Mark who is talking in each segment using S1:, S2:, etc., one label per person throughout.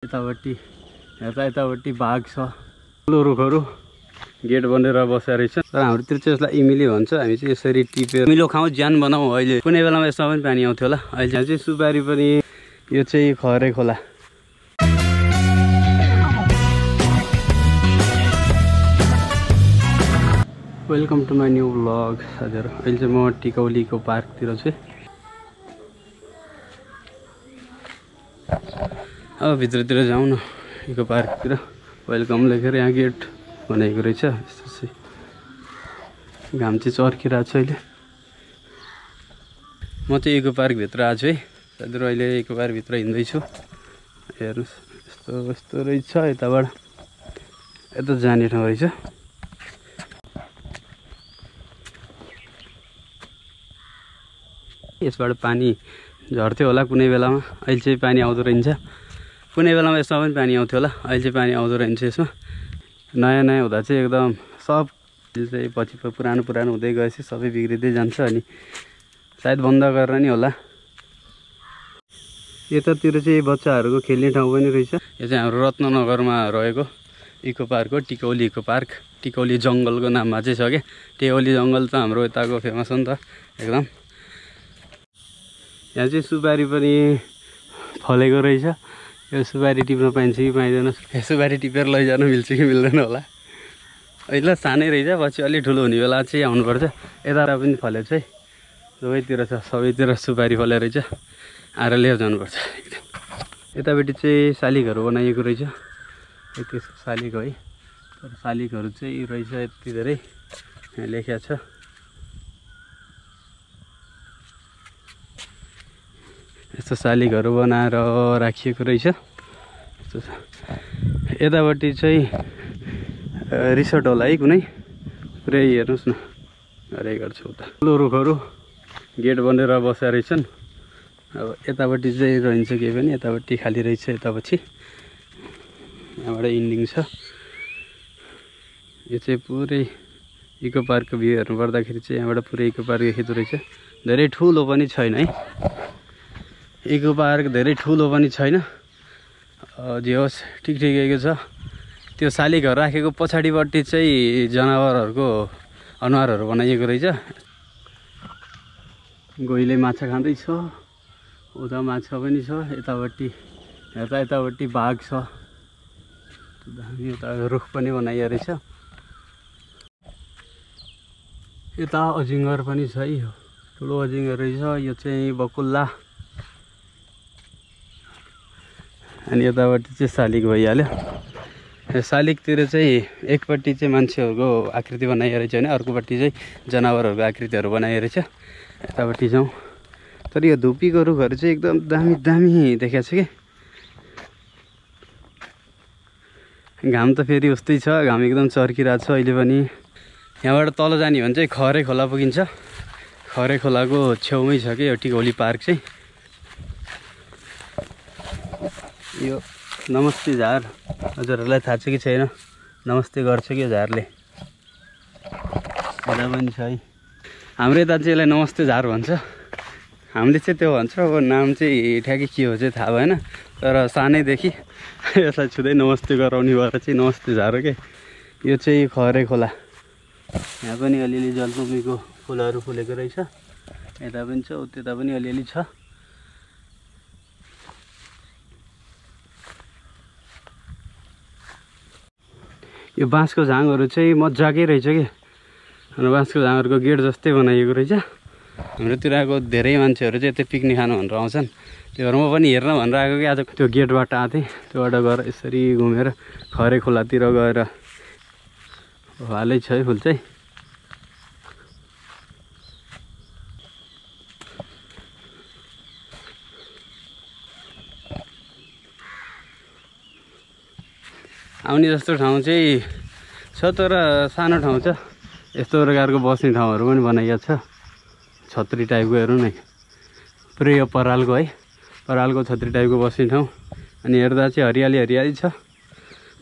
S1: यतापट्टि यतापट्टि बाघ छ, ठुलो रुखहरू गेट बनेर बसेर रहेछ। तर हाम्रोतिर चाहिँ यसलाई इमिली भन्छ। हामी चाहिँ यसरी टिपेर मिलो खाउँ, ज्यान बनाऊ। अहिले कुनै बेलामा यसमा पनि पानी आउँथ्यो होला। अहिले चाहिँ सुपारी पनि, यो चाहिँ खरे खोला। Welcome to my new vlog साथीहरू। अहिले चाहिँ म टिकौलीको पार्कतिर छु। अब भित्रतिर जाउँ न, इको पार्कतिर। वेलकम लेखेर यहाँ गेट बनाएको रहेछ। यस्तो चाहिँ घाम चाहिँ चर्किरहेको छ अहिले। म चाहिँ इको पार्कभित्र आएको छु है साथीहरू। अहिले इको पार्कभित्र हिँड्दैछु। हेर्नुहोस् यस्तो यस्तो रहेछ। यताबाट यता जाने ठाउँ रहेछ। यसबाट पानी झर्थ्यो होला कुनै बेलामा, अहिले चाहिँ पानी आउँदो रहन्छ। कुनै बेलामा यसमा पनि पानी आउँथ्यो होला, अहिले चाहिँ पानी आउँदो रहन्छ। यसमा नयाँ नयाँ हुँदा चाहिँ एकदम सब चाहिँ पछि पुरानो पुरानो हुँदै गएपछि सबै बिग्रिँदै जान्छ। अनि सायद बन्द गरेर नि होला। यतातिर चाहिँ बच्चाहरूको खेल्ने ठाउँ पनि रहेछ। यो चाहिँ हाम्रो रत्ननगरमा रहेको इको पार्क हो, टिकौली इको पार्क। टिकौली जङ्गलको नाममा चाहिँ छ क्या। टिकौली जङ्गल त हाम्रो यताको फेमस हो नि त एकदम। यहाँ चाहिँ सुपारी पनि फलेको रहेछ। यो सुपारी टिप्न पाइन्छ कि पाइँदैन, सुपारी टिपेर लैजानु मिल्छ कि मिल्दैन होला। अहिले सानै रहेछ, पछि अलिक ठुलो हुने बेला चाहिँ आउनुपर्छ। यता पनि फलेको छ है, सबैतिर छ, सबैतिर सुपारी फले रहेछ। आएर लिएर जानुपर्छ। यतापट्टि चाहिँ शालिगहरू बनाइएको रहेछ। यति शालिग है, तर शालिगहरू चाहिँ रहेछ यति धेरै यहाँ लेखिया छ। यस्तो शालिगहरू बनाएर राखिएको रहेछ। यतापट्टि चाहिँ रिसोर्ट होला है कुनै, पुरै हेर्नुहोस् न हरेक गर्छ उता। ठुलो रुखहरू गेट बनेर बसेर रहेछन्। अब यतापट्टि चाहिँ रहन्छ केही पनि, यतापट्टि खाली रहेछ। यतापछि यहाँबाट इन्डिङ छ। यो चाहिँ पुरै इको पार्कको भ्यू हेर्नु पर्दाखेरि चाहिँ यहाँबाट पुरै इको पार्क देखिँदो रहेछ। धेरै ठुलो पनि छैन है इको पार्क, धेरै ठुलो पनि छैन। जे होस् ठिकठिकैको छ। त्यो शालिगहरू राखेको पछाडिपट्टि चाहिँ जनावरहरूको अनुहारहरू बनाइएको रहेछ। गोहीले माछा खाँदैछ, उता माछा पनि छ। यतापट्टि यतापट्टि बाघ छ, यता रुख पनि बनाइएको रहेछ। यता अजिङ्गर पनि छ है, ठुलो अजिङ्गर रहेछ। यो चाहिँ बकुल्ला। अनि यतापट्टि चाहिँ शालिग भइहाल्यो। शालिगतिर चाहिँ एकपट्टि चाहिँ मान्छेहरूको आकृति बनाइएको रहेछ भने अर्कोपट्टि चाहिँ जनावरहरूको आकृतिहरू बनाइएको रहेछ। यतापट्टि जाउँ। तर यो धुपीको रुखहरू चाहिँ एकदम दामी दामी देखाएको छ कि। घाम त फेरि उस्तै छ, घाम एकदम चर्किरहेको छ अहिले पनि। यहाँबाट तल जाने भने चाहिँ खरे खोला पुगिन्छ। खरे खोलाको छेउमै छ कि यो टिकौली पार्क चाहिँ। यो नमस्ते झार, हजुरहरूलाई थाहा छ कि छैन? नमस्ते गर्छ कि यो झारले। यता पनि छ है। हाम्रो यता चाहिँ यसलाई नमस्ते झार भन्छ। हामीले चाहिँ त्यो भन्छ। अब नाम चाहिँ ठ्याक्कै के हो चाहिँ थाहा भएन, तर सानैदेखि यसलाई छुँदै नमस्ते गराउने भएर चाहिँ नमस्ते झार हो क्या। यो चाहिँ खरे खोला। यहाँ पनि अलिअलि जलकुमीको फुलहरू फुलेको रहेछ। यता पनि छ, उता पनि अलिअलि छ। यो बाँसको झाङहरू चाहिँ मजाकै रहेछ कि। अनि बाँसको झाङहरूको गेट जस्तै बनाइएको रहेछ। हाम्रोतिर आएको धेरै मान्छेहरू चाहिँ यतै पिकनिक खानु भनेर आउँछन्। त्यो भएर म पनि हेर्न भनेर आएको कि आज त्यो गेटबाट आएको थिएँ। त्योबाट गएर यसरी घुमेर खरे खोलातिर गएर हालै छ है फुल चाहिँ। आउने जस्तो ठाउँ चाहिँ छ, तर सानो ठाउँ छ। यस्तो प्रकारको बस्ने ठाउँहरू पनि बनाइएको छ, छत्री टाइपको। हेर्नु न पुरै यो परालको है, परालको छत्री टाइपको बस्ने ठाउँ। अनि हेर्दा चाहिँ हरियाली हरियाली छ।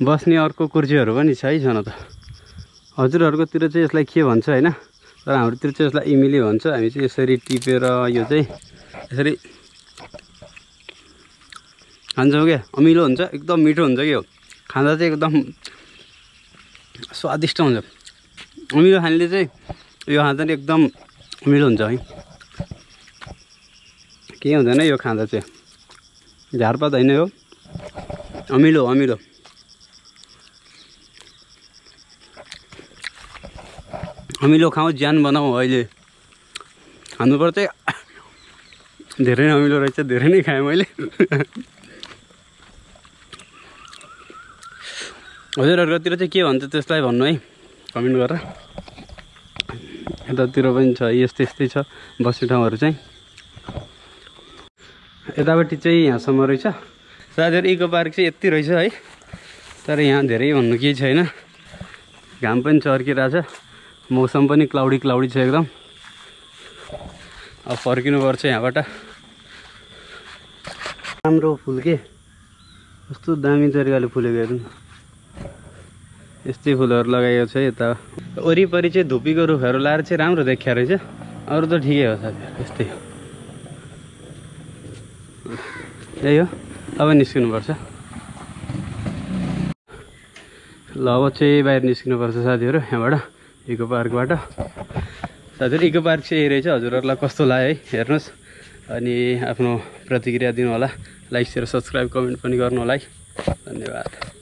S1: बस्ने अर्को कुर्सीहरू पनि छ है, छन त। हजुरहरूकोतिर चाहिँ यसलाई के भन्छ होइन, तर हाम्रोतिर चाहिँ यसलाई इमिली भन्छ। हामी चाहिँ यसरी टिपेर यो चाहिँ यसरी खान्छौँ क्या, अमिलो हुन्छ, एकदम मिठो हुन्छ कि हो, खाँदा चाहिँ एकदम स्वादिष्ट हुन्छ। अमिलो खानेले चाहिँ यो खाँदा नि एकदम अमिलो हुन्छ है, केही हुँदैन यो खाँदा चाहिँ, झारपात होइन यो, अमिलो अमिलो। अमिलो खाउँ, ज्यान बनाऊ, अहिले खानुपर्छ। धेरै नै अमिलो रहेछ, धेरै नै खाएँ मैले। हजुरहरूकोतिर चाहिँ के भन्छ त्यसलाई भन्नु है, कमेन्ट गरेर। यतातिर पनि छ, यस्तै यस्तै छ बस्ने ठाउँहरू चाहिँ। यतापट्टि चाहिँ यहाँसम्म रहेछ। साथीहरू इको पार्क चाहिँ यति रहेछ है, तर यहाँ धेरै भन्नु केही छैन। घाम पनि चर्किरहेछ, मौसम पनि क्लाउडी क्लाउडी छ एकदम। अब फर्किनुपर्छ यहाँबाट। राम्रो फुल के, कस्तो दामी तरिकाले फुलेको हेर्नु, यस्तै फुलहरू लगाएको छ। यता वरिपरि चाहिँ धुपीको रुखहरू लाएर चाहिँ राम्रो देखिया रहेछ, अरू त ठिकै हो साथीहरू, यस्तै हो। यही हो, अब निस्किनुपर्छ। ल अब चाहिँ बाहिर निस्किनुपर्छ साथीहरू यहाँबाट, इको पार्कबाट। साथीहरू इको पार्क चाहिँ यही रहेछ, हजुरहरूलाई कस्तो लाग्यो है हेर्नुहोस्, अनि आफ्नो प्रतिक्रिया दिनु होला, लाइक सेयर सब्सक्राइब कमेन्ट पनि गर्नु होला है। धन्यवाद।